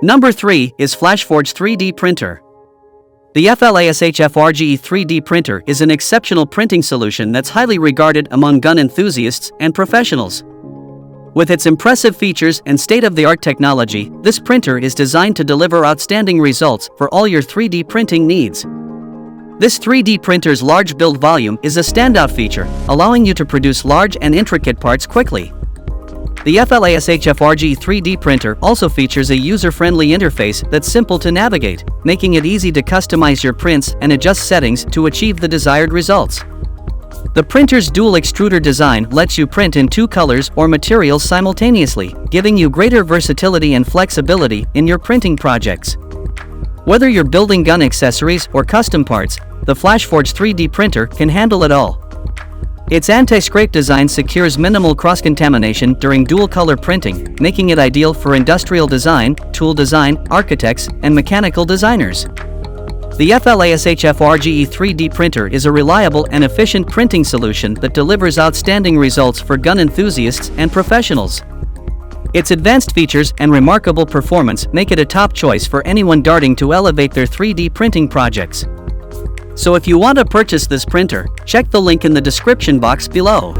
Number 3 is FLASHFORGE 3D Printer. The FLASHFORGE 3D printer is an exceptional printing solution that's highly regarded among gun enthusiasts and professionals. With its impressive features and state-of-the-art technology, this printer is designed to deliver outstanding results for all your 3D printing needs. This 3D printer's large build volume is a standout feature, allowing you to produce large and intricate parts quickly. The FLASHFORGE 3D printer also features a user-friendly interface that's simple to navigate, making it easy to customize your prints and adjust settings to achieve the desired results. The printer's dual extruder design lets you print in 2 colors or materials simultaneously, giving you greater versatility and flexibility in your printing projects. Whether you're building gun accessories or custom parts, the FLASHFORGE 3D printer can handle it all. Its anti-scrape design secures minimal cross-contamination during dual-color printing, making it ideal for industrial design, tool design, architects, and mechanical designers. The FLASHFORGE 3D printer is a reliable and efficient printing solution that delivers outstanding results for gun enthusiasts and professionals. Its advanced features and remarkable performance make it a top choice for anyone darting to elevate their 3D printing projects. So if you want to purchase this printer, check the link in the description box below.